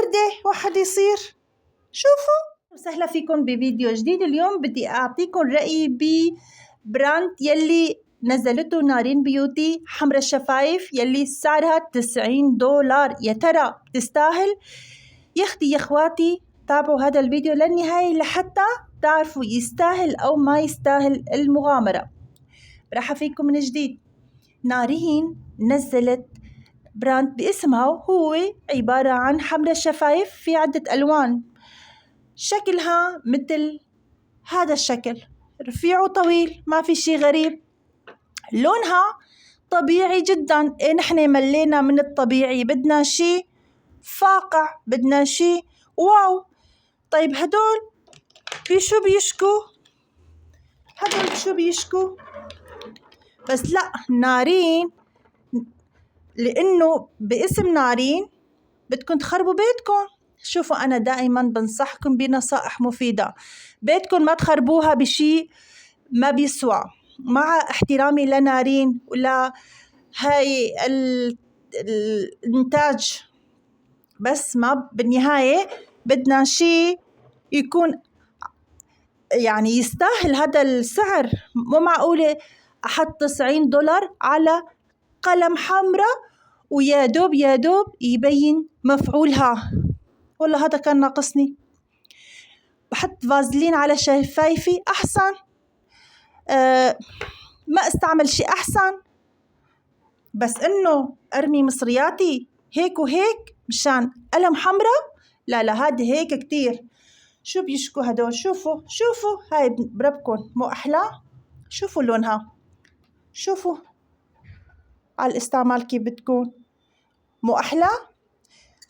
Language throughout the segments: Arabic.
القردة واحد يصير. شوفوا، وسهلا فيكم بفيديو جديد. اليوم بدي أعطيكم رأيي ببراند يلي نزلته نارين بيوتي، حمرا الشفايف، يلي سعرها $90. يا ترى تستاهل؟ يا أختي يا أخواتي، تابعوا هذا الفيديو للنهاية لحتى تعرفوا يستاهل أو ما يستاهل المغامرة. راح أفيدكم من جديد. نارين نزلت براند باسمها، هو عبارة عن حمرا الشفايف في عدة ألوان. شكلها مثل هذا الشكل، رفيع وطويل، ما في شي غريب. لونها طبيعي جدا. نحن ملينا من الطبيعي، بدنا شي فاقع، بدنا شي واو. طيب هدول بشو بيشكوا؟ هدول شو بيشكوا؟ بس لا، نارين لأنه باسم نارين بدكم تخربوا بيتكم. شوفوا، أنا دائما بنصحكم بنصائح مفيدة، بيتكم ما تخربوها بشي ما بيسوى. مع احترامي لنارين ولا هاي الإنتاج، بس ما بالنهاية بدنا شي يكون يعني يستاهل هذا السعر. مو معقولة أحط $90 على قلم حمرة ويا دوب يبين مفعولها. والله هذا كان ناقصني. بحط فازلين على شفايفي أحسن. ما استعمل شي أحسن، بس إنه أرمي مصرياتي هيك وهيك مشان قلم حمرة؟ لا هذه هيك كتير. شو بيشكوا هدول؟ شوفوا هاي بربكن مو أحلى؟ شوفوا لونها، شوفوا على الاستعمال كيف بتكون، مو أحلى؟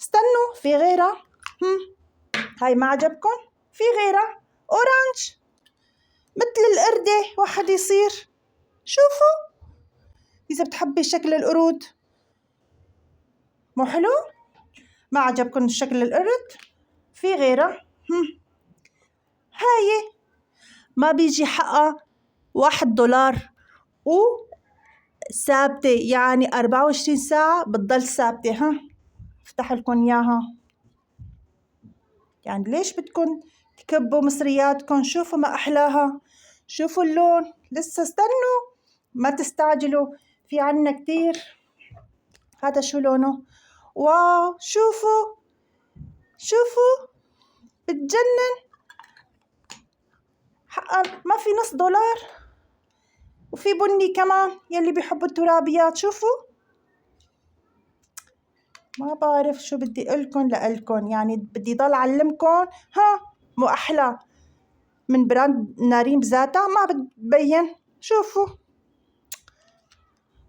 استنوا في غيرها. هاي ما عجبكم؟ في غيرها أورانج مثل القردة واحد يصير. شوفوا، إذا بتحبي شكل القرود. مو حلو؟ ما عجبكم شكل القرد؟ في غيرها. هاي ما بيجي حقها $1 وثابتة، يعني 24 ساعة بتضل ثابتة. افتح لكم إياها. يعني ليش بدكم تكبوا مصرياتكم؟ شوفوا ما أحلاها، شوفوا اللون. لسه استنوا، ما تستعجلوا، في عنا كتير. هذا شو لونه؟ واو، شوفوا بتجنن حقا. ما في $1. وفي بني كمان يلي بيحبوا الترابيات. شوفوا، ما بعرف شو بدي قلكن لألكن، يعني بدي ضل أعلمكن. مو أحلى من براند نارين بذاتها؟ ما بتبين. شوفوا،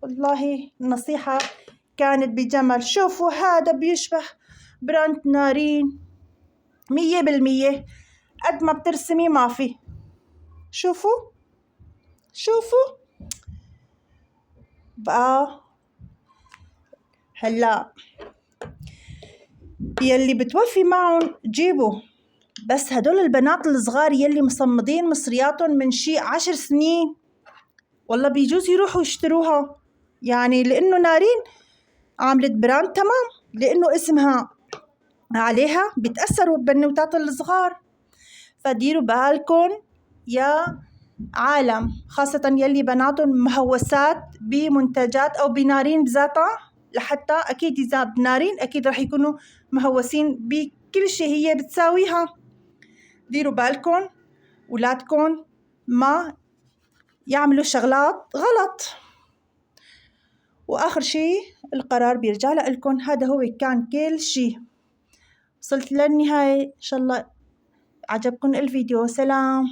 والله النصيحة كانت بجمل. شوفوا، هذا بيشبه براند نارين 100%. قد ما بترسمي ما في. شوفوا بقى. هلا يلي بتوفي معهم جيبوا، بس هدول البنات الصغار يلي مصمدين مصرياتهم من شي 10 سنين، والله بيجوز يروحوا يشتروها. يعني لأنه نارين عملت براند تمام، لأنه اسمها عليها بيتأثروا بالبنوتات الصغار. فديروا بالكم يا عالم، خاصة يلي بناتهم مهوسات بمنتجات أو بنارين بذاتها. لحتى أكيد إذا بنارين أكيد رح يكونوا مهوسين بكل شيء هي بتساويها. ديروا بالكم ولادكم ما يعملوا شغلات غلط. وآخر شيء القرار بيرجع لكم. هذا هو كان كل شيء. وصلت للنهاية، إن شاء الله عجبكم الفيديو. سلام.